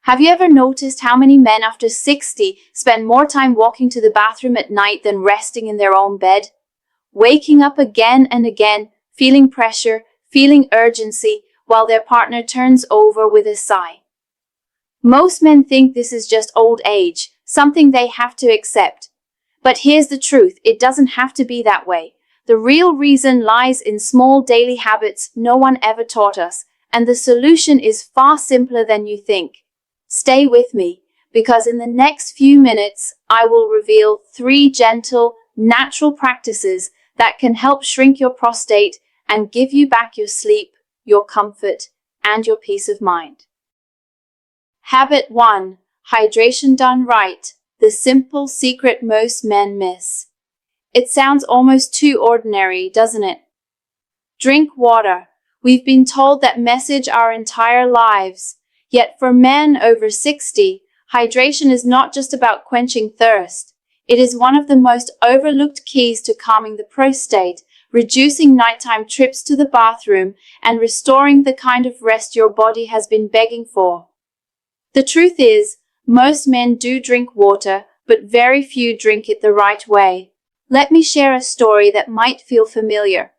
Have you ever noticed how many men after 60 spend more time walking to the bathroom at night than resting in their own bed? Waking up again and again, feeling pressure, feeling urgency, while their partner turns over with a sigh. Most men think this is just old age, something they have to accept. But here's the truth, it doesn't have to be that way. The real reason lies in small daily habits no one ever taught us, and the solution is far simpler than you think. Stay with me, because in the next few minutes, I will reveal 3 gentle, natural practices that can help shrink your prostate and give you back your sleep, your comfort, and your peace of mind. Habit 1. Hydration done right. The simple secret most men miss. It sounds almost too ordinary, doesn't it? Drink water. We've been told that message our entire lives. Yet for men over 60, hydration is not just about quenching thirst. It is one of the most overlooked keys to calming the prostate, reducing nighttime trips to the bathroom, and restoring the kind of rest your body has been begging for. The truth is, most men do drink water, but very few drink it the right way. Let me share a story that might feel familiar.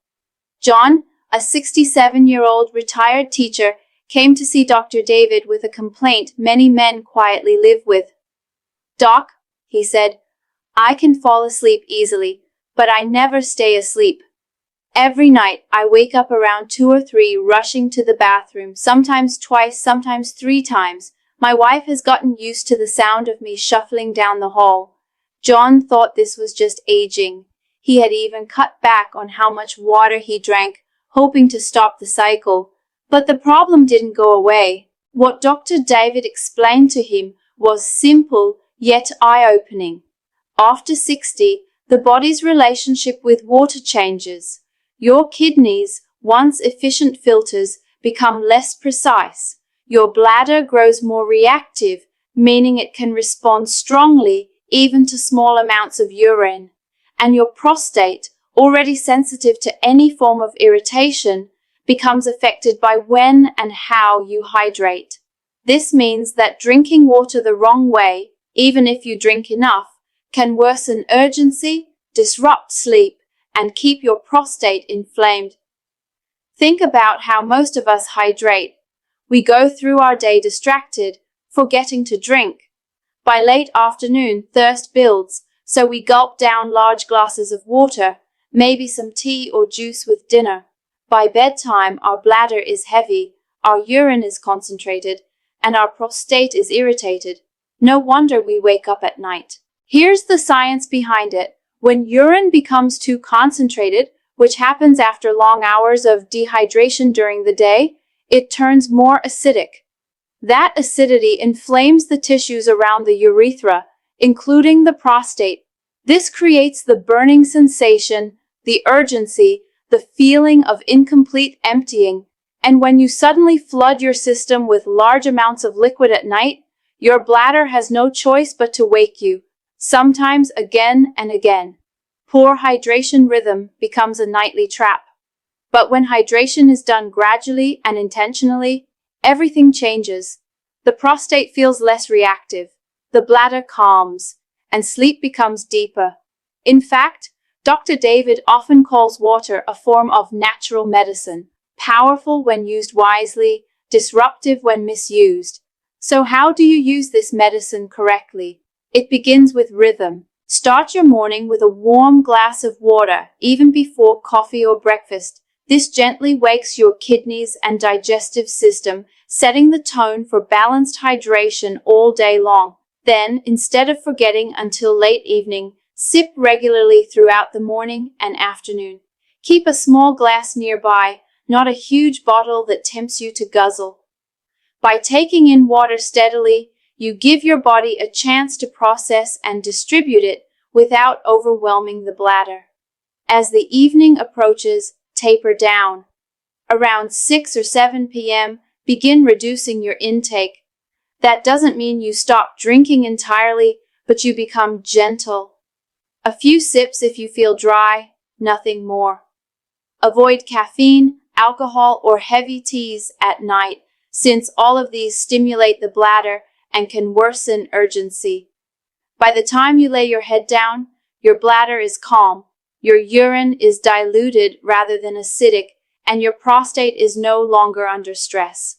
John, a 67-year-old retired teacher, came to see Dr. David with a complaint many men quietly live with. "Doc," he said, "I can fall asleep easily, but I never stay asleep. Every night I wake up around 2 or 3 rushing to the bathroom, sometimes twice, sometimes 3 times. My wife has gotten used to the sound of me shuffling down the hall." John thought this was just aging. He had even cut back on how much water he drank, hoping to stop the cycle. But the problem didn't go away. What Dr. David explained to him was simple, yet eye-opening. After 60, the body's relationship with water changes. Your kidneys, once efficient filters, become less precise. Your bladder grows more reactive, meaning it can respond strongly even to small amounts of urine. And your prostate, already sensitive to any form of irritation, becomes affected by when and how you hydrate. This means that drinking water the wrong way, even if you drink enough, can worsen urgency, disrupt sleep, and keep your prostate inflamed. Think about how most of us hydrate. We go through our day distracted, forgetting to drink. By late afternoon, thirst builds, so we gulp down large glasses of water, maybe some tea or juice with dinner. By bedtime, our bladder is heavy, our urine is concentrated, and our prostate is irritated. No wonder we wake up at night. Here's the science behind it. When urine becomes too concentrated, which happens after long hours of dehydration during the day, it turns more acidic. That acidity inflames the tissues around the urethra, including the prostate. This creates the burning sensation, the urgency, the feeling of incomplete emptying, and when you suddenly flood your system with large amounts of liquid at night, your bladder has no choice but to wake you, sometimes again and again. Poor hydration rhythm becomes a nightly trap. But when hydration is done gradually and intentionally, everything changes. The prostate feels less reactive, the bladder calms, and sleep becomes deeper. In fact, Dr. David often calls water a form of natural medicine, powerful when used wisely, disruptive when misused. So how do you use this medicine correctly? It begins with rhythm. Start your morning with a warm glass of water, even before coffee or breakfast. This gently wakes your kidneys and digestive system, setting the tone for balanced hydration all day long. Then, instead of forgetting until late evening, sip regularly throughout the morning and afternoon. Keep a small glass nearby, not a huge bottle that tempts you to guzzle. By taking in water steadily, you give your body a chance to process and distribute it without overwhelming the bladder. As the evening approaches, taper down. Around 6 or 7 p.m., begin reducing your intake. That doesn't mean you stop drinking entirely, but you become gentle. A few sips if you feel dry, nothing more. Avoid caffeine, alcohol, or heavy teas at night, since all of these stimulate the bladder and can worsen urgency. By the time you lay your head down, your bladder is calm, your urine is diluted rather than acidic, and your prostate is no longer under stress.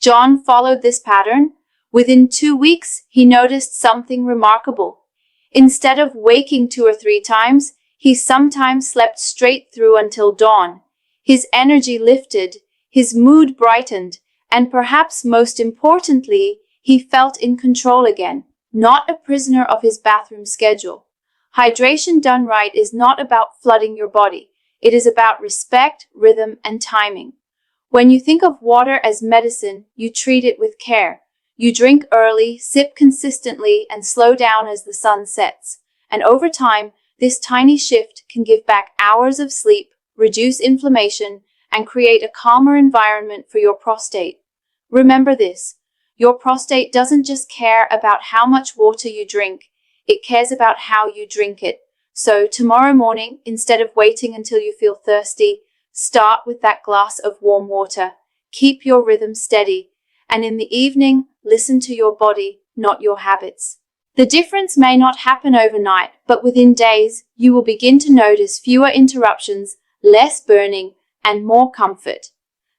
John followed this pattern. Within 2 weeks, he noticed something remarkable. Instead of waking 2 or 3 times, he sometimes slept straight through until dawn. His energy lifted, his mood brightened, and perhaps most importantly, he felt in control again, not a prisoner of his bathroom schedule. Hydration done right is not about flooding your body. It is about respect, rhythm, and timing. When you think of water as medicine, you treat it with care. You drink early, sip consistently, and slow down as the sun sets. And over time, this tiny shift can give back hours of sleep, reduce inflammation, and create a calmer environment for your prostate. Remember this, your prostate doesn't just care about how much water you drink, it cares about how you drink it. So tomorrow morning, instead of waiting until you feel thirsty, start with that glass of warm water. Keep your rhythm steady. And in the evening, listen to your body, not your habits. The difference may not happen overnight, but within days, you will begin to notice fewer interruptions, less burning, and more comfort.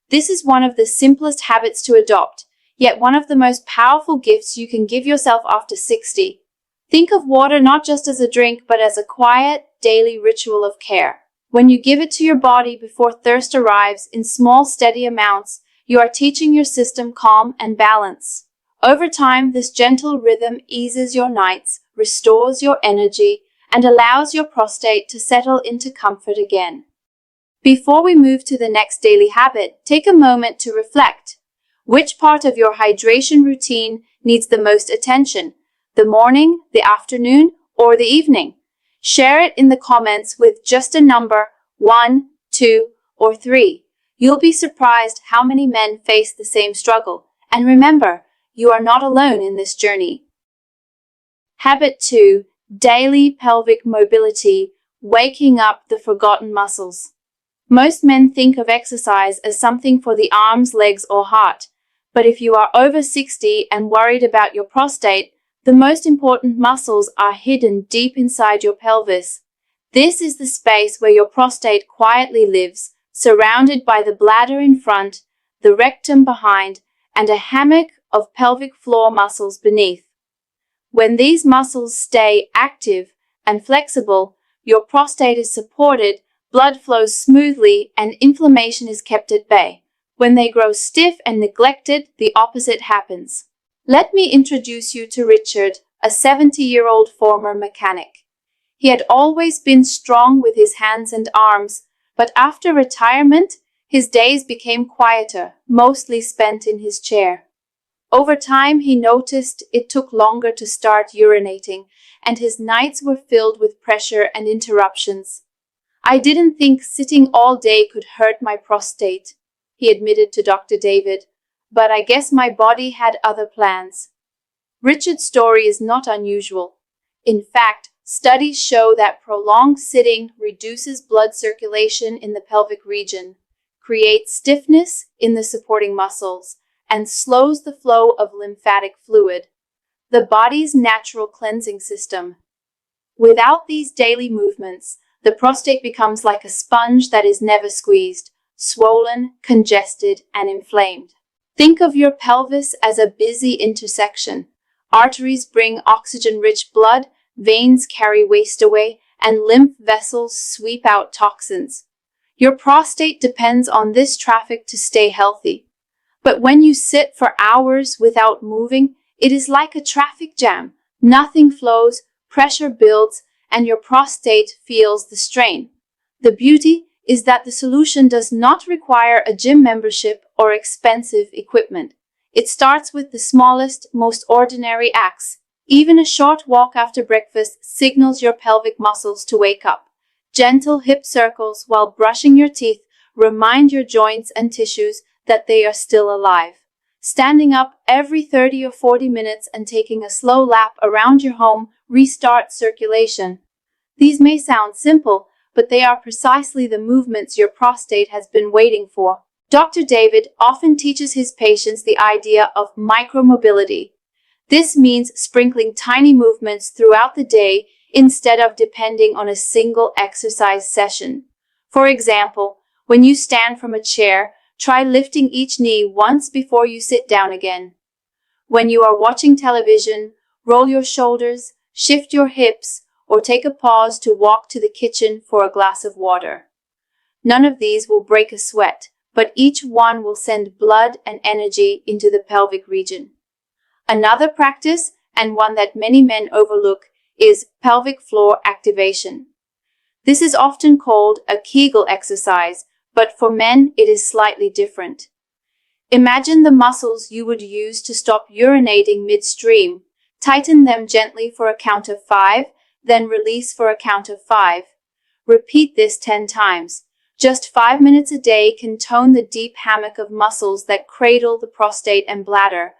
This is one of the simplest habits to adopt, yet one of the most powerful gifts you can give yourself after 60. Think of water not just as a drink, but as a quiet, daily ritual of care. When you give it to your body before thirst arrives in small, steady amounts, you are teaching your system calm and balance. Over time, this gentle rhythm eases your nights, restores your energy, and allows your prostate to settle into comfort again. Before we move to the next daily habit, take a moment to reflect. Which part of your hydration routine needs the most attention? The morning, the afternoon, or the evening? Share it in the comments with just a number, 1, 2, or 3. You'll be surprised how many men face the same struggle. And remember, you are not alone in this journey. Habit 2. Daily pelvic mobility, waking up the forgotten muscles. Most men think of exercise as something for the arms, legs, or heart. But if you are over 60 and worried about your prostate, the most important muscles are hidden deep inside your pelvis. This is the space where your prostate quietly lives, surrounded by the bladder in front, the rectum behind, and a hammock of pelvic floor muscles beneath. When these muscles stay active and flexible, your prostate is supported, blood flows smoothly, and inflammation is kept at bay. When they grow stiff and neglected, the opposite happens. Let me introduce you to Richard, a 70-year-old former mechanic. He had always been strong with his hands and arms, but after retirement, his days became quieter, mostly spent in his chair. Over time, he noticed it took longer to start urinating, and his nights were filled with pressure and interruptions. "I didn't think sitting all day could hurt my prostate," he admitted to Dr. David, "but I guess my body had other plans." Richard's story is not unusual. In fact, studies show that prolonged sitting reduces blood circulation in the pelvic region, creates stiffness in the supporting muscles, and slows the flow of lymphatic fluid, the body's natural cleansing system. Without these daily movements, the prostate becomes like a sponge that is never squeezed, swollen, congested, and inflamed. Think of your pelvis as a busy intersection. Arteries bring oxygen-rich blood, veins carry waste away, and lymph vessels sweep out toxins. Your prostate depends on this traffic to stay healthy. But when you sit for hours without moving, it is like a traffic jam. Nothing flows, pressure builds, and your prostate feels the strain. The beauty is that the solution does not require a gym membership or expensive equipment. It starts with the smallest, most ordinary acts. Even a short walk after breakfast signals your pelvic muscles to wake up. Gentle hip circles while brushing your teeth remind your joints and tissues that they are still alive. Standing up every 30 or 40 minutes and taking a slow lap around your home restarts circulation. These may sound simple, but they are precisely the movements your prostate has been waiting for. Dr. David often teaches his patients the idea of micromobility. This means sprinkling tiny movements throughout the day instead of depending on a single exercise session. For example, when you stand from a chair, try lifting each knee once before you sit down again. When you are watching television, roll your shoulders, shift your hips, or take a pause to walk to the kitchen for a glass of water. None of these will break a sweat, but each one will send blood and energy into the pelvic region. Another practice, and one that many men overlook, is pelvic floor activation. This is often called a Kegel exercise, but for men it is slightly different. Imagine the muscles you would use to stop urinating midstream. Tighten them gently for a count of 5, then release for a count of 5. Repeat this 10 times. Just 5 minutes a day can tone the deep hammock of muscles that cradle the prostate and bladder.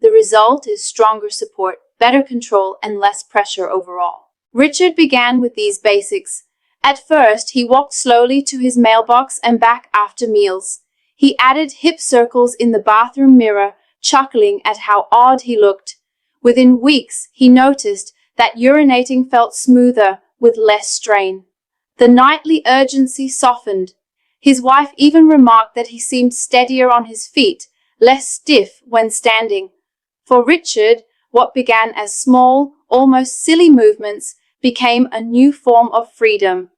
The result is stronger support, better control, and less pressure overall. Richard began with these basics. At first, he walked slowly to his mailbox and back after meals. He added hip circles in the bathroom mirror, chuckling at how odd he looked. Within weeks, he noticed that urinating felt smoother, with less strain. The nightly urgency softened. His wife even remarked that he seemed steadier on his feet, less stiff when standing. For Richard, what began as small, almost silly movements became a new form of freedom.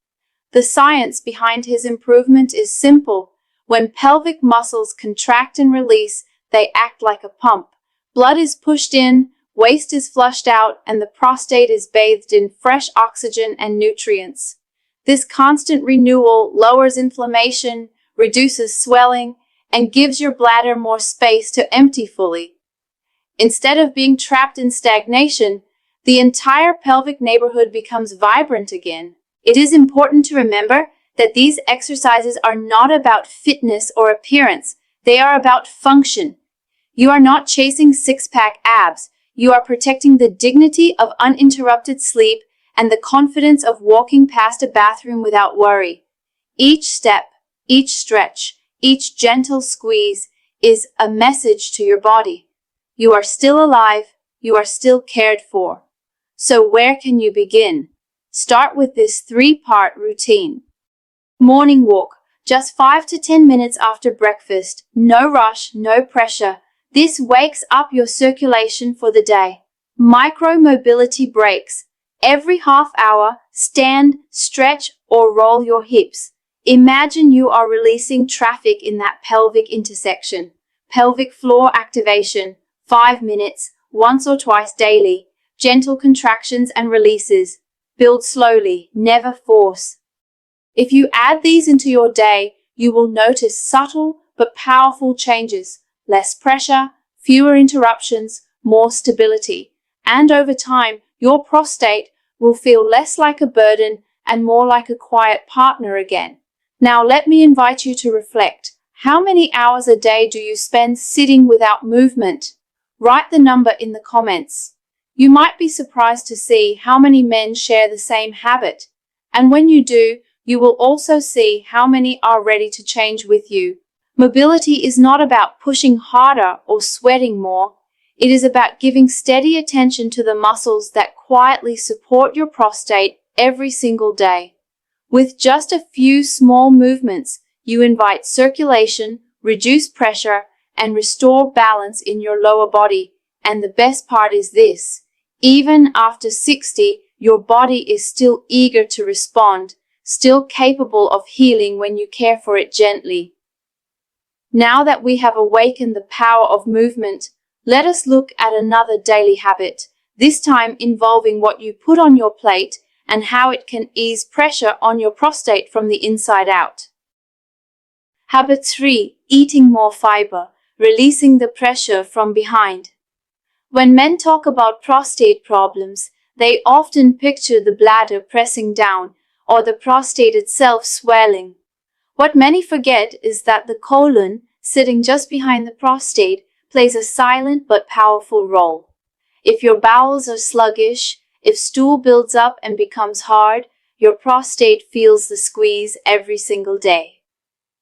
The science behind his improvement is simple. When pelvic muscles contract and release, they act like a pump. Blood is pushed in, waste is flushed out, and the prostate is bathed in fresh oxygen and nutrients. This constant renewal lowers inflammation, reduces swelling, and gives your bladder more space to empty fully. Instead of being trapped in stagnation, the entire pelvic neighborhood becomes vibrant again. It is important to remember that these exercises are not about fitness or appearance. They are about function. You are not chasing six-pack abs. You are protecting the dignity of uninterrupted sleep and the confidence of walking past a bathroom without worry. Each step, each stretch, each gentle squeeze is a message to your body. You are still alive. You are still cared for. So where can you begin? Start with this 3-part routine. Morning walk, just 5 to 10 minutes after breakfast. No rush, no pressure. This wakes up your circulation for the day. Micro-mobility breaks. Every half hour, stand, stretch, or roll your hips. Imagine you are releasing traffic in that pelvic intersection. Pelvic floor activation, 5 minutes, once or twice daily. Gentle contractions and releases. Build slowly, never force. If you add these into your day, you will notice subtle but powerful changes. Less pressure, fewer interruptions, more stability. And over time, your prostate will feel less like a burden and more like a quiet partner again. Now let me invite you to reflect. How many hours a day do you spend sitting without movement? Write the number in the comments. You might be surprised to see how many men share the same habit. And when you do, you will also see how many are ready to change with you. Mobility is not about pushing harder or sweating more. It is about giving steady attention to the muscles that quietly support your prostate every single day. With just a few small movements, you invite circulation, reduce pressure, and restore balance in your lower body. And the best part is this: even after 60, your body is still eager to respond, still capable of healing when you care for it gently. Now that we have awakened the power of movement, let us look at another daily habit, this time involving what you put on your plate and how it can ease pressure on your prostate from the inside out. Habit 3. Eating more fiber, releasing the pressure from behind. When men talk about prostate problems, they often picture the bladder pressing down or the prostate itself swelling. What many forget is that the colon, sitting just behind the prostate, plays a silent but powerful role. If your bowels are sluggish, if stool builds up and becomes hard, your prostate feels the squeeze every single day.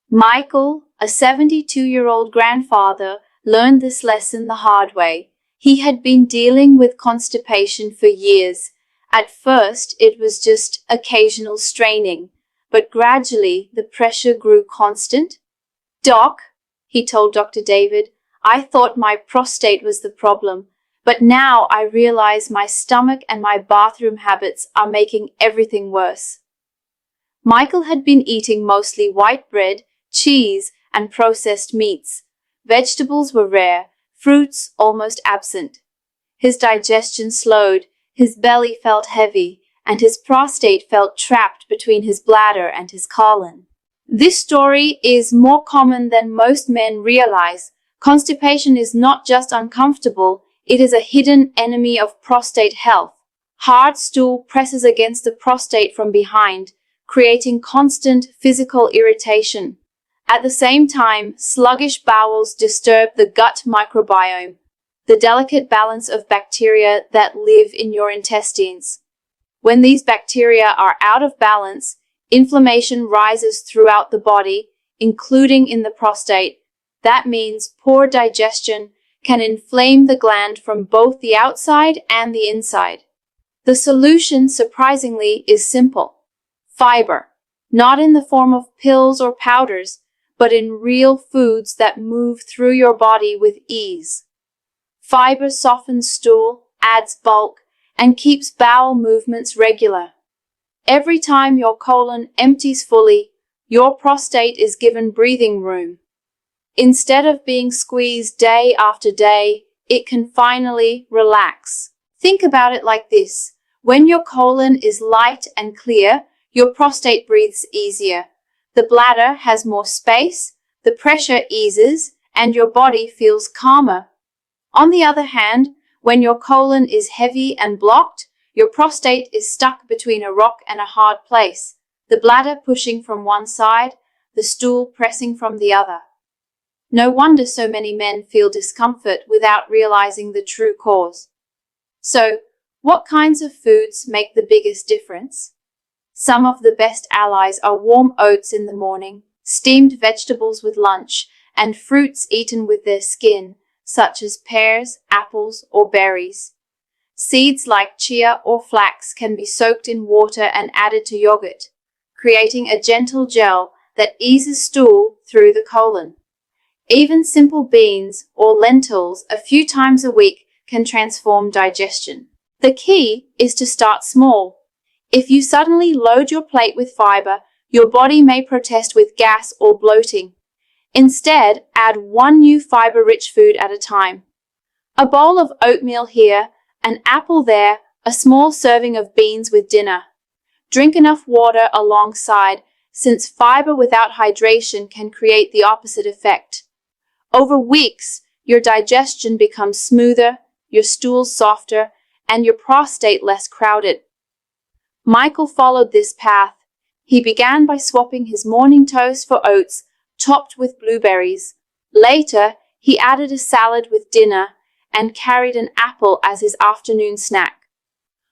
Michael, a 72-year-old grandfather, learned this lesson the hard way. He had been dealing with constipation for years. At first, it was just occasional straining, but gradually the pressure grew constant. "Doc," he told Dr. David, "I thought my prostate was the problem, but now I realize my stomach and my bathroom habits are making everything worse." Michael had been eating mostly white bread, cheese, and processed meats. Vegetables were rare, fruits almost absent. His digestion slowed, his belly felt heavy, and his prostate felt trapped between his bladder and his colon. This story is more common than most men realize. Constipation is not just uncomfortable, it is a hidden enemy of prostate health. Hard stool presses against the prostate from behind, creating constant physical irritation. At the same time, sluggish bowels disturb the gut microbiome, the delicate balance of bacteria that live in your intestines. When these bacteria are out of balance, inflammation rises throughout the body, including in the prostate. That means poor digestion can inflame the gland from both the outside and the inside. The solution, surprisingly, is simple. Fiber, not in the form of pills or powders, but in real foods that move through your body with ease. Fiber softens stool, adds bulk, and keeps bowel movements regular. Every time your colon empties fully, your prostate is given breathing room. Instead of being squeezed day after day, it can finally relax. Think about it like this. When your colon is light and clear, your prostate breathes easier. The bladder has more space, the pressure eases, and your body feels calmer. On the other hand, when your colon is heavy and blocked, your prostate is stuck between a rock and a hard place, the bladder pushing from one side, the stool pressing from the other. No wonder so many men feel discomfort without realizing the true cause. So, what kinds of foods make the biggest difference? Some of the best allies are warm oats in the morning, steamed vegetables with lunch, and fruits eaten with their skin, such as pears, apples, or berries. Seeds like chia or flax can be soaked in water and added to yogurt, creating a gentle gel that eases stool through the colon. Even simple beans or lentils a few times a week can transform digestion. The key is to start small. If you suddenly load your plate with fiber, your body may protest with gas or bloating. Instead, add one new fiber-rich food at a time. A bowl of oatmeal here, an apple there, a small serving of beans with dinner. Drink enough water alongside, since fiber without hydration can create the opposite effect. Over weeks, your digestion becomes smoother, your stools softer, and your prostate less crowded. Michael followed this path. He began by swapping his morning toast for oats, topped with blueberries. Later, he added a salad with dinner and carried an apple as his afternoon snack.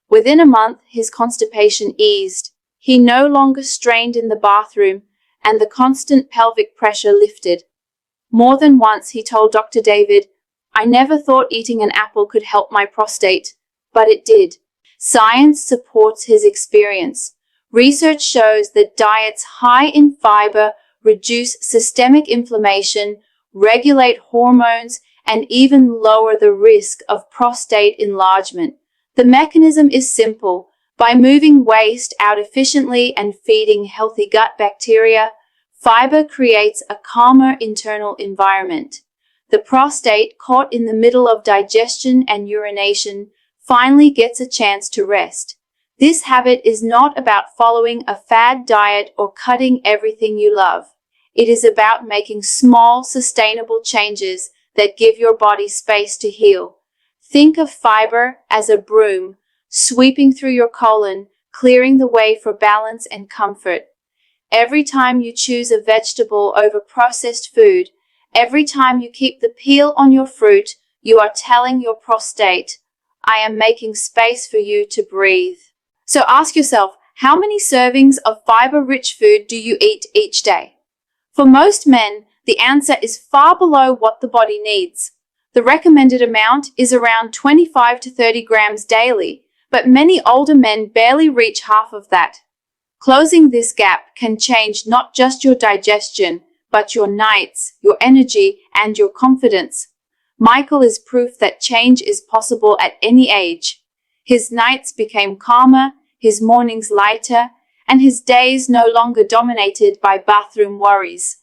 Within a month, his constipation eased. He no longer strained in the bathroom, and the constant pelvic pressure lifted. More than once, he told Dr. David, "I never thought eating an apple could help my prostate, but it did." Science supports his experience. Research shows that diets high in fiber reduce systemic inflammation, regulate hormones, and even lower the risk of prostate enlargement. The mechanism is simple. By moving waste out efficiently and feeding healthy gut bacteria, fiber creates a calmer internal environment. The prostate, caught in the middle of digestion and urination, finally gets a chance to rest. This habit is not about following a fad diet or cutting everything you love. It is about making small, sustainable changes that give your body space to heal. Think of fiber as a broom, sweeping through your colon, clearing the way for balance and comfort. Every time you choose a vegetable over processed food, every time you keep the peel on your fruit, you are telling your prostate, "I am making space for you to breathe." So ask yourself, how many servings of fiber-rich food do you eat each day? For most men, the answer is far below what the body needs. The recommended amount is around 25 to 30 grams daily, but many older men barely reach half of that. Closing this gap can change not just your digestion, but your nights, your energy, and your confidence. Michael is proof that change is possible at any age. His nights became calmer, his mornings lighter, and his days no longer dominated by bathroom worries.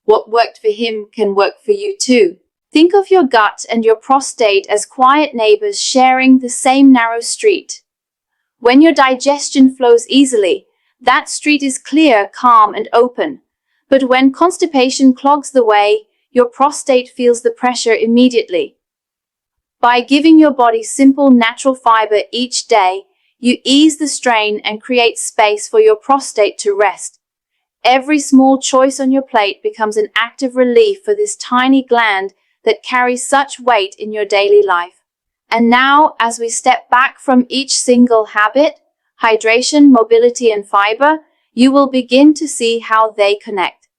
What worked for him can work for you too. Think of your gut and your prostate as quiet neighbors sharing the same narrow street. When your digestion flows easily, that street is clear, calm, and open. But when constipation clogs the way, your prostate feels the pressure immediately. By giving your body simple, natural fiber each day, you ease the strain and create space for your prostate to rest. Every small choice on your plate becomes an act of relief for this tiny gland that carries such weight in your daily life. And now, as we step back from each single habit, hydration, mobility, and fiber, you will begin to see how they connect.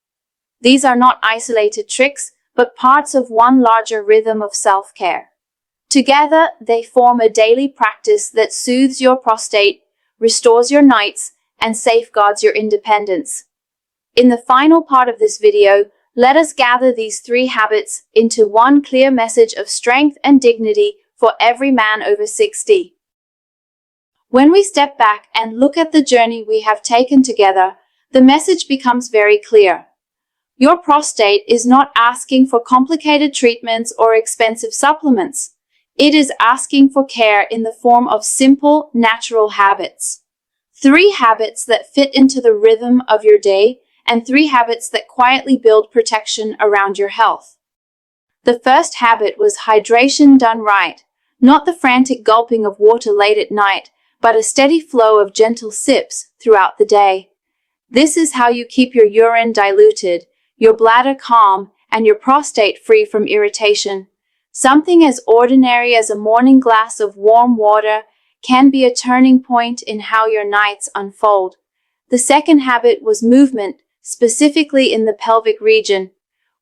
These are not isolated tricks, but parts of one larger rhythm of self-care. Together, they form a daily practice that soothes your prostate, restores your nights, and safeguards your independence. In the final part of this video, let us gather these 3 habits into one clear message of strength and dignity for every man over 60. When we step back and look at the journey we have taken together, the message becomes very clear. Your prostate is not asking for complicated treatments or expensive supplements. It is asking for care in the form of simple, natural habits. 3 habits that fit into the rhythm of your day, and 3 habits that quietly build protection around your health. The first habit was hydration done right, not the frantic gulping of water late at night, but a steady flow of gentle sips throughout the day. This is how you keep your urine diluted, your bladder calm, and your prostate free from irritation. Something as ordinary as a morning glass of warm water can be a turning point in how your nights unfold. The second habit was movement, specifically in the pelvic region.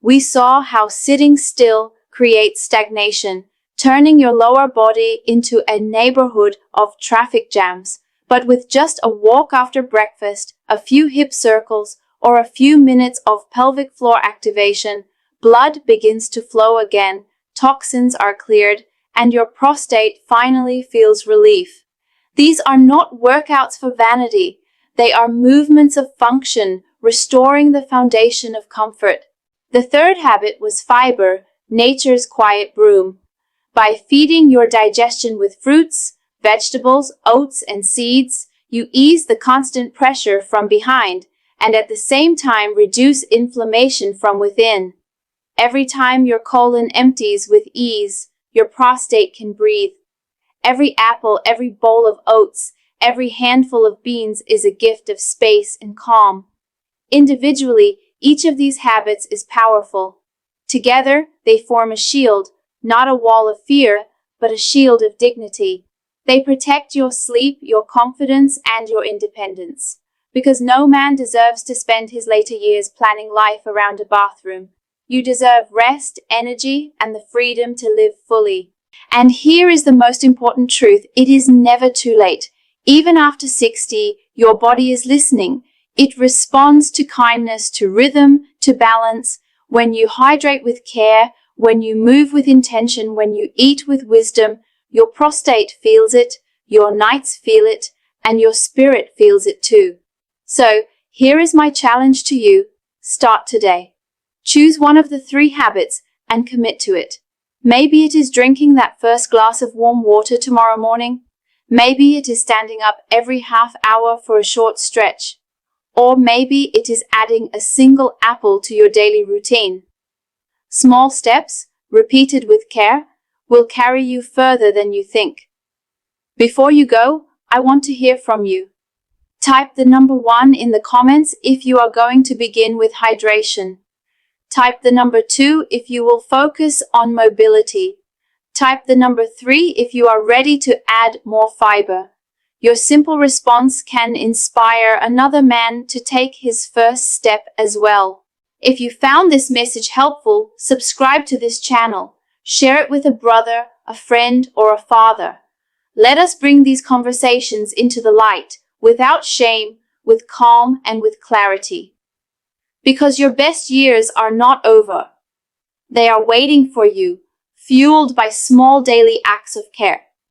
We saw how sitting still creates stagnation, turning your lower body into a neighborhood of traffic jams. But with just a walk after breakfast, a few hip circles, or a few minutes of pelvic floor activation, blood begins to flow again, toxins are cleared, and your prostate finally feels relief. These are not workouts for vanity. They are movements of function, restoring the foundation of comfort. The third habit was fiber, nature's quiet broom. By feeding your digestion with fruits, vegetables, oats, and seeds, you ease the constant pressure from behind, and at the same time reduce inflammation from within. Every time your colon empties with ease, your prostate can breathe. Every apple, every bowl of oats, every handful of beans is a gift of space and calm. Individually, each of these habits is powerful. Together, they form a shield, not a wall of fear, but a shield of dignity. They protect your sleep, your confidence, and your independence. Because no man deserves to spend his later years planning life around a bathroom. You deserve rest, energy, and the freedom to live fully. And here is the most important truth. It is never too late. Even after 60, your body is listening. It responds to kindness, to rhythm, to balance. When you hydrate with care, when you move with intention, when you eat with wisdom, your prostate feels it, your nights feel it, and your spirit feels it too. So, here is my challenge to you. Start today. Choose one of the 3 habits and commit to it. Maybe it is drinking that first glass of warm water tomorrow morning. Maybe it is standing up every half hour for a short stretch. Or maybe it is adding a single apple to your daily routine. Small steps, repeated with care, will carry you further than you think. Before you go, I want to hear from you. Type the number 1 in the comments if you are going to begin with hydration. Type the number 2 if you will focus on mobility. Type the number 3 if you are ready to add more fiber. Your simple response can inspire another man to take his first step as well. If you found this message helpful, subscribe to this channel, Share it with a brother, a friend, or a father. Let us bring these conversations into the light, without shame, with calm, and with clarity. Because your best years are not over. They are waiting for you, fueled by small daily acts of care.